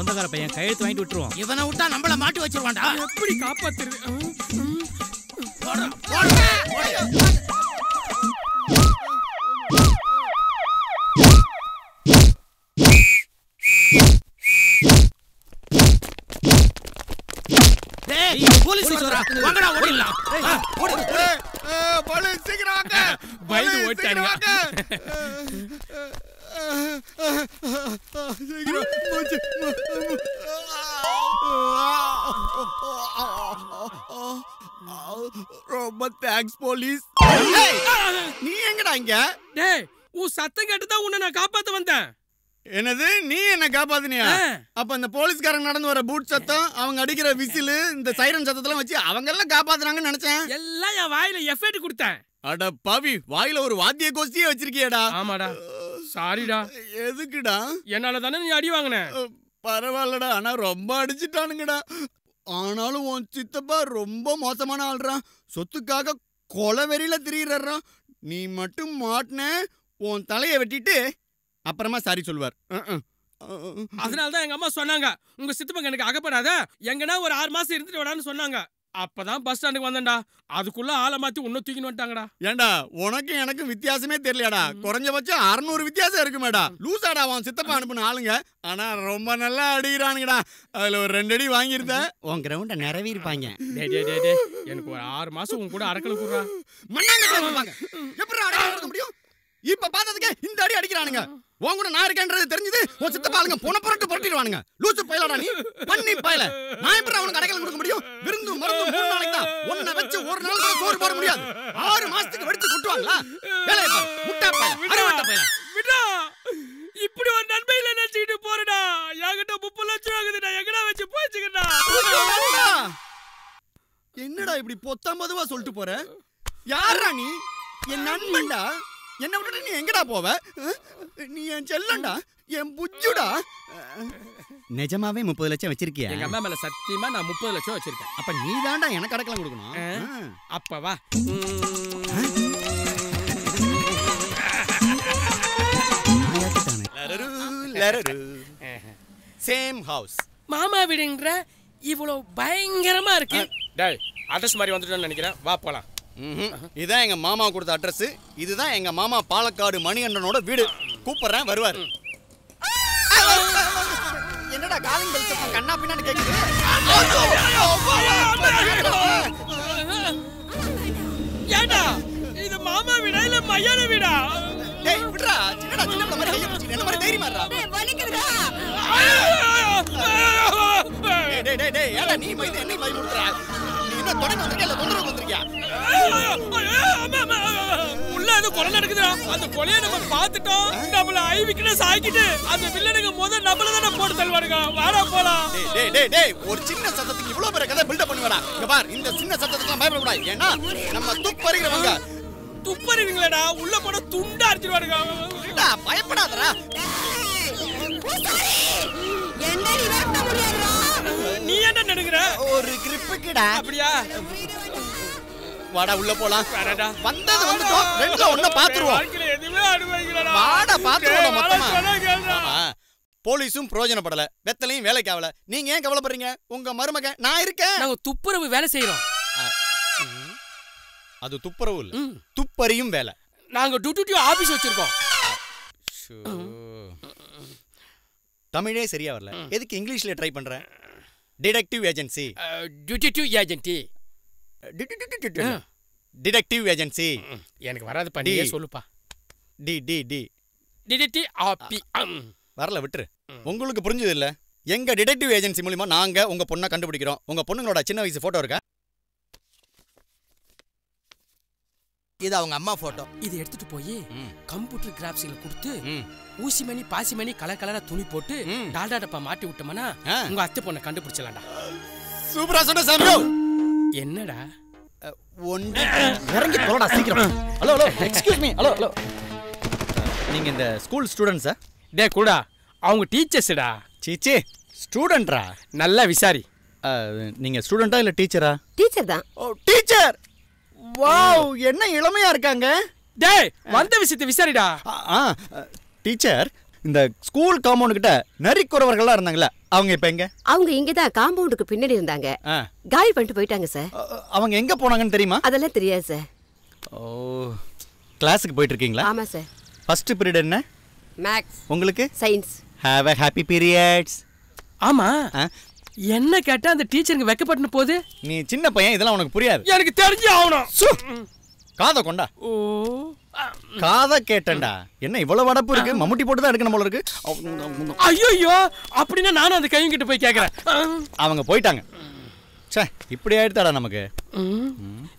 சொந்தக்கார பையன் கையெழுத்து வாங்கிட்டு விட்டுருவோம். இவனை விட்டா நம்மள மாட்டி வச்சிருவான்டா. எப்படி காப்பாத்துறது? போலீஸ் வாங்கடா ஓடிடலாம். போலீஸ் சீக்கிரம் வாங்க. பயந்து ஓட்டானுங்க. ரொம்ப தேங்க்ஸ் போலீஸ். நீ எங்கடா இங்க? டேய் உன் சத்தம் கேட்டுதான் உன்னை நான் காப்பாத்த வந்தேன். என்னது நீ என்ன காப்பாத்தினியா? அப்ப இந்த போலீஸ்காரங்க நடந்து வர பூட் சத்தம், அவங்க அடிக்கிற விசில், இந்த சைரன் சத்தத்தெல்லாம் வச்சு அவங்க எல்லாம் காப்பாத்துறாங்கன்னு நினைச்சேன். எல்லாம் என் வாயில எஃபெக்ட் கொடுத்தேன். அட பாவி, வாயில ஒரு வாத்திய கோஷ்டியே வச்சிருக்கியடா. ஆமாடா, சாரிடா. எதுக்குடா? என்னால தானே நீ அடி வாங்கின. பரவாயில்லடா, ஆனா ரொம்ப அடிச்சுட்டானுங்கடா. ஆனாலும் உன் சித்தப்பா ரொம்ப மோசமான ஆள்றா. சொத்துக்காக கொலை வெறியில திரியிறா. நீ மட்டும் மாட்டின, உன் தலையை வெட்டிட்டு அப்புறமா சாரி சொல்லுவார். அதனாலதான் எங்க அம்மா சொன்னாங்க, உங்க சித்தப்பங்க எனக்கு அகப்படாத, எங்கன்னா ஒரு 6 மாசம் இருந்துட்டு விடான்னு சொன்னாங்க. அப்பதான் பஸ் ஸ்டாண்டுக்கு வந்தேன்டா. அதுக்குள்ள ஆளை மாத்தி உன்ன தூக்கின்னு வந்துட்டாங்கடா. ஏண்டா உனக்கும் எனக்கும் வித்தியாசமே தெரியலடா. குறைஞ்சபட்சம் 600 வித்தியாசம் இருக்குமேடா. லூசாடா உன் சித்தப்பா அனுப்புன ஆளுங்க. ஆனா ரொம்ப நல்லா அடிக்கிறானுங்கடா. அதுல ஒரு 2 அடி வாங்கியிருந்தேன், உன் கிரவுண்ட நிறவி இருப்பாங்க. எனக்கு ஒரு 6 மாசம் உன் கூட அரக்கல் கூடுறா. எப்படி அடக்க முடியும்? இப்ப பார்த்ததுக்கு இந்த அடி அடிக்கிறானுங்க. உன் கூட நான் இருக்கேன்றது தெரிஞ்சது உன் சித்தப்பா ஆளுங்க புறப்பட்டு புரட்டிடுவானுங்க. லூசு பயலடா நீ, பண்ணி பயல. நான் எப்படி அவனுக்கு அடைக்கலம் கொடுக்க முடியும்? விருந்து மருந்து 3 நாளைக்கு தான். ஒன்ன வச்சு ஒரு நாள் கூட சோறு போட முடியாது. 6 மாசத்துக்கு வெடிச்சு குட்டுவாங்களா? முட்டா பயல, அரவட்ட பயல. விடா, இப்படி ஒரு நன்மையில நினைச்சிட்டு போறடா. என்கிட்ட 30 லட்சம் ஆகுதுடா. எங்கடா வச்சு போச்சுக்கடா. என்னடா இப்படி பொத்தாம்பதுவா சொல்லிட்டு போற? யாரா நீ? என் நண்பன்டா. என்ன விட்டுட்டு நீ எங்கடா போவ? நீ என் செல்லண்டா, என் புஜ்ஜுடா. நிஜமாவே 30 லட்சம் வச்சிருக்கியா? எங்க அம்மா மேல சத்தியமா நான் 30 லட்சம் வச்சிருக்கேன். அப்ப நீ தான்டா எனக்கு அடக்கலாம் கொடுக்கணும். அப்ப வா. Same house. மாமா வீடுங்கற இவ்வளவு பயங்கரமா இருக்கு. டேய், அட்ரஸ் மாதிரி வந்துட்டோம்னு நினைக்கிறேன். வா போலாம். இதான் எங்க மாமா கொடுத்த அட்ரஸ். இதுதான் எங்க மாமா பாலக்காடு மணிகண்டனோட வீடு. கூப்பிடுறேன், வருவார். என்னடா காலிங் பெல் சத்தம் கண்ணா பின்னாடி கேக்குது? ஏடா இது மாமா வீடா இல்ல மையான வீடா? டேய் விட்றா, சின்னடா சின்ன மாதிரி கைய பிடிச்சு என்ன மாதிரி தைரியமா இருடா. டேய் வலிக்குதுடா. டேய் டேய் ஏடா நீ மைது என்ன மை முட்றா? நீ என்ன தொடங்க வந்திருக்க இல்ல தொந்தரவு வந்திருக்கியா? உள்ள அது கொலை நடக்குதுடா. அந்த கொலையை நம்ம பார்த்துட்டோம். நம்மள ஐவிக்கிட்ட சாய்க்கிட்டு அந்த வில்லனுக்கு முதல்ல நம்மள தான போட்டு தள்ளுவாருங்க. வாடா போலாம். டேய் டேய் டேய் ஒரு சின்ன சத்தத்துக்கு இவ்ளோ பெரிய கதை பில்ட் அப் பண்ணுவடா. இங்க பார், இந்த சின்ன சத்தத்துக்கு பயப்பட கூடாது. ஏன்னா நம்ம துப்பறிகிறவங்க. துப்பறிவீங்களடா, உள்ள போட துண்டா அடிச்சிடுவாருங்க. பயப்படாதடா. என்னடி வரட்ட முடியாதுடா. நீ என்ன நடுங்கற? ஒரு கிரிப்புக்குடா. அப்படியே வாடா உள்ள போலாம். வரடா. வந்தது வந்துட்டோம். ரெண்டுல ஒண்ண பாத்துருவோம். வாழ்க்கையில எதுமே அனுபவிக்கலடா. வாடா பாத்துருவோம் மொத்தமா. ஆமா. போலீஸும் பிரயோஜனப்படல, வெத்தலையும் வேலைக்கு ஆவல. நீங்க ஏன் கவலைப்படுறீங்க? உங்க மருமகன் நான் இருக்கேன். நாங்க துப்புரவு வேலை செய்றோம். அது துப்புரவு இல்ல, துப்பறியும் வேலை. நாங்க டியூட்டி ஆபீஸ் வச்சிருக்கோம். தமிழே சரியா வரல, எதுக்கு இங்கிலீஷ்ல ட்ரை பண்ற? Detective agency. Duty agency. Detective agency. எனக்கு வராது பண்ணியே சொல்லுப்பா. டி டி டி டிடெக்டிவ் ஆபி. வரல விட்டுரு. உங்களுக்கு புரிஞ்சது இல்ல. எங்க டிடெக்டிவ் ஏஜென்சி மூலமா நாங்க உங்க பொண்ணை கண்டுபிடிக்கிறோம். உங்க பொண்ணுங்களோட சின்ன வயசு போட்டோ இருக்கா? இது அவங்க அம்மா போட்டோ. இதை எடுத்துட்டு போய் கம்ப்யூட்டர் கிராபிக்ஸ்ல கொடுத்து ஊசி மணி பாசி மணி கலர் கலரா துணி போட்டு டால்டா டப்பா மாட்டி விட்டோம்னா உங்க அத்தை பொண்ணை கண்டுபிடிச்சலாம்டா. சூப்பரா சொன்ன சாமியோ. என்னடா ஒன்று இறங்கி போடா சீக்கிரம். Hello hello excuse me. Hello hello நீங்க இந்த ஸ்கூல் ஸ்டூடண்ட்ஸா? டே கூடா, அவங்க டீச்சர்ஸ்டா. சீச்சி ஸ்டூடண்ட்ரா? நல்லா விசாரி. நீங்க ஸ்டூடெண்டா இல்ல டீச்சரா? டீச்சர் தான். ஓ டீச்சர். வாவ், என்ன இளமையா இருக்காங்க. டேய் வந்த விஷயத்தை விசாரிடா. டீச்சர், இந்த ஸ்கூல் காம்பவுண்ட் கிட்ட நரிக்குறவர்கள்லாம் இருந்தாங்கல்ல, அவங்க இப்ப எங்க? அவங்க இங்கதான் காம்பவுண்டுக்கு பின்னாடி இருந்தாங்க. காலி பண்ணிட்டு போயிட்டாங்க சார். அவங்க எங்க போனாங்கன்னு தெரியுமா? அதெல்லாம் தெரியாது சார். ஓ, கிளாஸுக்கு போயிட்டு இருக்கீங்களா? ஆமா சார். ஃபர்ஸ்ட் பீரியட் என்ன? மேக்ஸ். உங்களுக்கு? Science. Have a happy periods. ஆமா, என்ன கேட்டா அந்த டீச்சருக்கு வெக்கப்பட்டு போகுது. நீ சின்ன பையன், இதெல்லாம் உனக்கு புரியாது. எனக்கு தெரிஞ்சு ஆகணும். காதை கொண்டா. ஓ, காதை கேட்டேன்டா. என்ன இவ்வளவு வடப்பு இருக்கு? மம்முட்டி போட்டு தான் எடுக்கணும் போல இருக்கு. ஐயோ, அப்படின்னா நானும் அந்த கையும் கிட்ட போய் கேக்குறேன். அவங்க போயிட்டாங்க. சே, இப்படி ஆயிடுதாடா நமக்கு.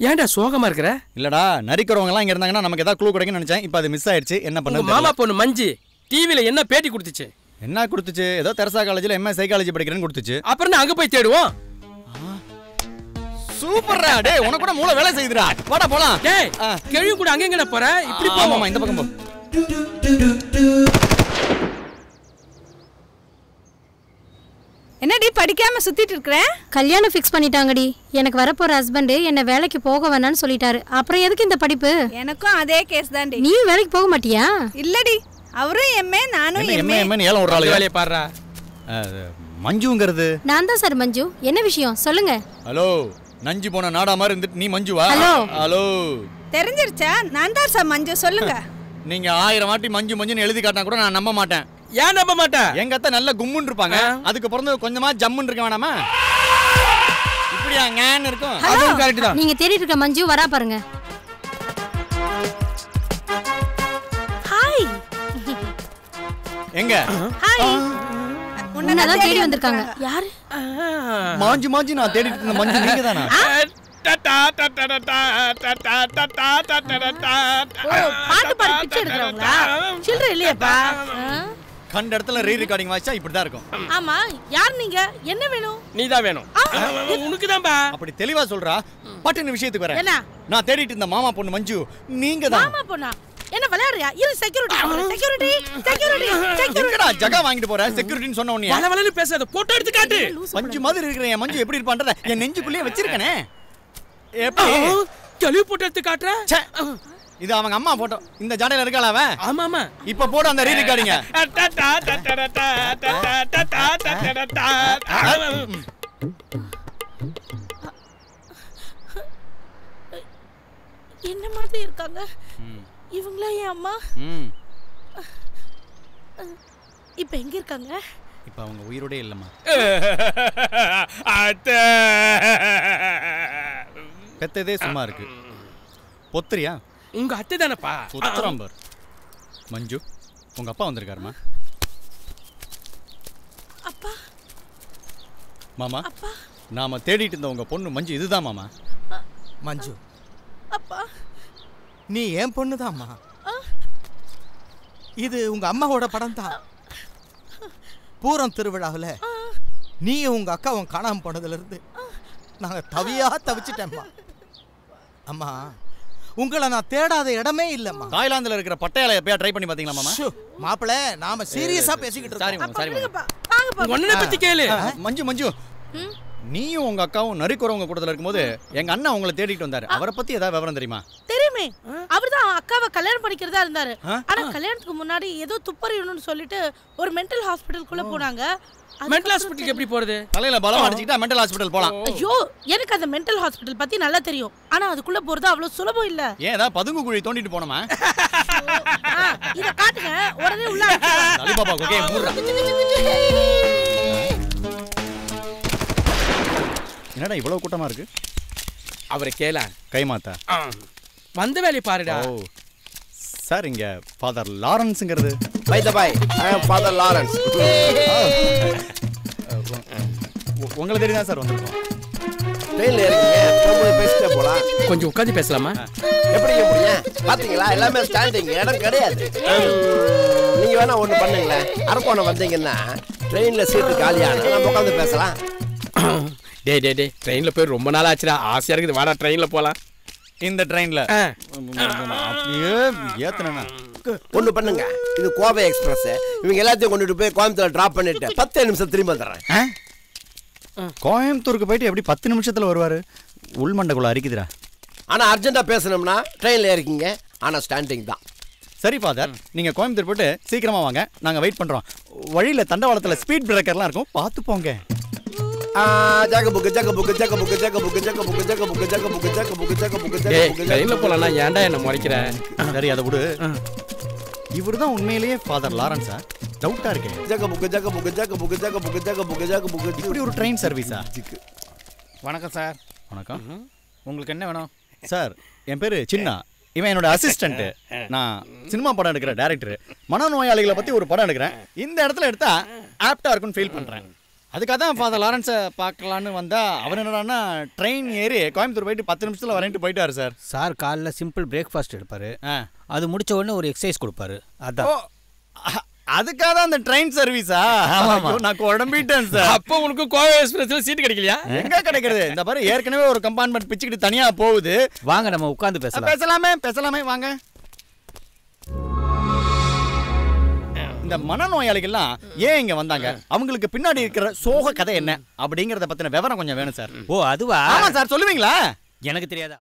ஏன்டா சோகமா இருக்கிற? இல்லடா, நரிக்கிறவங்க எல்லாம் இங்க இருந்தாங்கன்னா நமக்கு ஏதாவது க்ளூ கிடைக்கும்னு நினைச்சேன். இப்போ அது மிஸ் ஆயிடுச்சு. என்ன பண்ண? மாமா பொண்ணு மஞ்சி டிவில என்ன பேட்டி கொடுத்துச்சு? என்ன கொடுத்துச்சு? ஏதோ தெரசா காலேஜ்ல எம்ஏ சைக்காலஜி படிக்கிறேன்னு கொடுத்துச்சு. அப்புறம் அங்க போய் தேடுவோம். சூப்பர்ரா, டேய் உனக்கு கூட மூளை வேலை செய்யுதுடா. வாடா போலாம். டேய், கேள்வி கூட அங்க எங்கடா போற? இப்படி போமா, இந்த பக்கம் போ. என்னடி படிக்காம சுத்திட்டு இருக்கற? கல்யாணம் ஃபிக்ஸ் பண்ணிட்டாங்கடி. எனக்கு வரப்போற ஹஸ்பண்ட் என்ன வேலைக்கு போக வேணாம்னு சொல்லிட்டாரு. அப்புறம் எதுக்கு இந்த படிப்பு? எனக்கும் அதே கேஸ் தான்டி. நீ வேலைக்கு போக மாட்டியா? இல்லடி, அவரும் எம்ஏ நானும் எம்ஏ. எம்ஏ ஏல ஒரு ஆளு வேலைய பாறா. மஞ்சுங்கிறது நான் தான் சார் மஞ்சு. என்ன விஷயம் சொல்லுங்க. ஹலோ, நஞ்சு போன நாடா மாதிரி இருந்துட்டு நீ மஞ்சுவா? Hello hello, தெரிஞ்சிருச்சா? நான் தான் சார் மஞ்சு. சொல்லுங்க. நீங்க 1000 வாட்டி மஞ்சு மஞ்சுன்னு எழுதி காட்டினா கூட நான் நம்ப மாட்டேன். ஏன் நம்ப மாட்டேன்? எங்க அத்தை நல்ல கும்முன்னு இருப்பாங்க. அதுக்கு பிறந்து கொஞ்சமா ஜம்முன்னு இருக்க வேணாமா? இப்படியா ஞான் இருக்கும்? அதுவும் கரெக்ட் தான். நீங்க தேடிட்டு இருக்க மஞ்சு வரா பாருங்க. ஹாய். எங்க? ஹாய். உன்னதான் தேடி வந்திருக்காங்க. யாரு? மாஞ்சு மாஞ்சு நான் தேடிட்டு இருந்த மஞ்சு நீங்க தானா? பாட்டு பாடி பிச்சை எடுக்கறவங்களா? சில்ற இல்லையாப்பா? கண்ட இடத்துல ரீ ரெக்கார்டிங் வாய்ச்சா இப்படிதான் இருக்கும். ஆமா, யார் நீங்க? என்ன வேணும்? நீதான் வேணும். உனக்கு தான்பா. அப்படி தெளிவா சொல்றா. பட்டுன்னு விஷயத்துக்கு வரேன். என்ன? நான் தேடிட்டு இருந்த மாமா பொண்ணு மஞ்சு நீங்க தான். மாமா பொண்ணா? என்ன விளையாடுறியா? இரு, செக்யூரிட்டி செக்யூரிட்டி செக்யூரிட்டி செக்யூரிட்டி. எங்கடா ஜகா வாங்கிட்டு போற? செக்யூரிட்டின்னு சொன்ன உடனே வளவளன்னு பேசாத, போட்டோ எடுத்து காட்டு. மஞ்சு மாதிரி இருக்கிற என் மஞ்சு எப்படி இருப்பான்றத என் நெஞ்சுக்குள்ளேயே வச்சிருக்கனே. எப்படி? கேள்வி போட்டோ எடுத்து காட்டுற? இது அவங்க அம்மா போட்டோ. இந்த ஜாடையில இருக்காள அவ? ஆமா ஆமா. இப்ப போடு அந்த ரீ ரெக்கார்டிங்க. என்ன மாதிரி இருக்காங்க இவங்களா? என் அம்மா இப்ப எங்க இருக்காங்க? இப்ப அவங்க உயிரோட இல்லம்மா. பெத்ததே சும்மா இருக்கு. பொத்திரியா? உங்க அத்தை தானப்பா? பொத்திராம்பர். மஞ்சு, உங்க அப்பா வந்திருக்காருமா. அப்பா. மாமா, அப்பா. நாம தேடிட்டு இருந்த உங்க பொண்ணு மஞ்சு இதுதான் மாமா. மஞ்சு, அப்பா, நீ ஏன் பொண்ணுதாம்மா. இது உங்க அம்மாவோட படம் தான். பூரம் திருவிழாவில் நீ உங்க அக்காவும் காணாம போனதுல இருந்து நாங்க தவியா தவிச்சிட்டேம்மா. அம்மா, உங்களை நான் தேடாத இடமே இல்லம்மா. தாய்லாந்துல இருக்கிற பட்டையால எப்பயா ட்ரை பண்ணி பாத்தீங்களா மாமா? மாப்பிள, நாம சீரியஸா பேசிக்கிட்டு இருக்கோம். சாரி மாமா, சாரி மாமா. உன்னை பத்தி கேளு. மஞ்சு மஞ்சு, நீயும் உங்க அக்காவும் நரிக்குறவங்க கூட்டத்துல இருக்கும்போது எங்க அண்ணா உங்களை தேடிட்டு வந்தாரு. அவரை பத்தி ஏதாவது விவரம் தெரியுமா? தெரியுமே. அவர்தான் அக்காவை கல்யாணம் பண்ணிக்கிறதா இருந்தாரு. ஆனா கல்யாணத்துக்கு முன்னாடி ஏதோ துப்பறியணும்னு சொல்லிட்டு ஒரு மென்டல் ஹாஸ்பிடலுக்குள்ள போனாங்க. மென்டல் ஹாஸ்பிடலுக்கு எப்படி போறது? தலையில பலம் அடிச்சிட்டா மென்டல் ஹாஸ்பிடல் போலாம். ஐயோ, எனக்கு அந்த மென்டல் ஹாஸ்பிடல் பத்தி நல்லா தெரியும். ஆனா அதுக்குள்ள போறது அவ்வளவு சுலபம் இல்ல. ஏன் ஏதாவது பதுங்கு குழி தோண்டிட்டு போனோமா? இத காட்டுங்க, உடனே உள்ள அலிபாபா ஓகே மூடுறா. என்னடா இவ்வளவு கூட்டமா இருக்கு? அவரை கேள. கைமாத்தா வந்த வேலையை பாருடா. ஓ சார், இங்க ஃபாதர் லாரன்ஸ்ங்கிறது. By the by, I am Father Lawrence. உங்களை தேடி தான் சார் வந்திருக்கோம். ட்ரெயின்ல ஏறிங்க, போய் பேசிட்டே போலாம். கொஞ்சம் உட்காந்து பேசலாமா? எப்படி முடியும்? பாத்தீங்களா, எல்லாமே ஸ்டாண்டிங், இடம் கிடையாது. நீங்க வேணா ஒண்ணு பண்ணுங்களேன். அரக்கோணம் வந்தீங்கன்னா ட்ரெயின்ல சீட்டு காலியான நம்ம உட்காந்து பேசலாம். டேய் டேய் டேய், ட்ரெயின்ல போய் ரொம்ப நாள் ஆச்சுடா. ஆசையா இருக்குது, வாடா ட்ரெயின்ல போலாம். இந்த ட்ரெயின்ல அப்படியே ஏத்துனா ஒண்ணு பண்ணுங்க, இது கோவை எக்ஸ்பிரஸ். இவங்க எல்லாத்தையும் கொண்டுட்டு போய் கோயம்புத்தூர் டிராப் பண்ணிட்டு 10 நிமிஷம் திரும்பி வந்துடுறேன். கோயம்புத்தூருக்கு போயிட்டு எப்படி 10 நிமிஷத்துல வருவாரு? உள்மண்டக்குள்ள அரிக்குதுடா. ஆனா அர்ஜென்ட்டா பேசணும்னா ட்ரெயின்ல ஏறிக்கிங்க. ஆனா ஸ்டாண்டிங் தான். சரி ஃபாதர், நீங்க கோயம்புத்தூர் போட்டு சீக்கிரமா வாங்க, நாங்க வெயிட் பண்றோம். வழியில தண்டவாளத்துல ஸ்பீட் பிரேக்கர்லாம் இருக்கும், பார்த்து போங்க. ட்ரெயின்ல போலாம், ஏன்டா என்ன முறைக்கிற? சரி அதை விடு. இவர்தான் உண்மையிலேயே ஃபாதர் லாரன்ஸா? டவுட்டா இருக்கு. இப்படி ஒரு ட்ரெயின் சர்வீஸா? வணக்கம் சார். வணக்கம். உங்களுக்கு என்ன வேணும் சார்? என் பேரு சின்னா, இவன் என்னோட அசிஸ்டன்ட். நான் சினிமா படம் எடுக்கிற டைரக்டர். மனநோயாளிகளை பத்தி ஒரு படம் எடுக்கிறேன். இந்த இடத்துல எடுத்தா ஆப்டா இருக்கும்னு ஃபீல் பண்றேன். அதுக்காக தான் ஃபாதர் லாரன்ஸை பார்க்கலான்னு வந்தா, அவர் என்னடான்னா ட்ரெயின் ஏறி கோயம்புத்தூர் போயிட்டு 10 நிமிஷத்துல வரேன்ட்டு போயிட்டாரு சார். சார் காலைல சிம்பிள் பிரேக்ஃபாஸ்ட் எடுப்பாரு, அது முடிச்ச உடனே ஒரு எக்ஸசைஸ் கொடுப்பாரு. அதான் அதுக்காக தான் அந்த ட்ரெயின் சர்வீஸா? நான் குழம்பிட்டேன் சார். அப்போ உனக்கு கோவை எக்ஸ்பிரஸ்ல சீட் கிடைக்கலையா? எங்க கிடைக்கிறது? இந்த பாரு, ஏற்கனவே ஒரு கம்பார்ட்மெண்ட் பிச்சுக்கிட்டு தனியா போகுது. வாங்க நம்ம உட்கார்ந்து பேசலாம். பேசலாமே வாங்க. இந்த மனநோயாளிகள்லாம் ஏன் இங்க வந்தாங்க, அவங்களுக்கு பின்னாடி இருக்கிற சோக கதை என்ன அப்படிங்கறத பத்தின விவரம் கொஞ்சம் வேணும் சார். ஓ அதுவா? ஆமா சார், சொல்லுவீங்களா? எனக்கு தெரியாதா?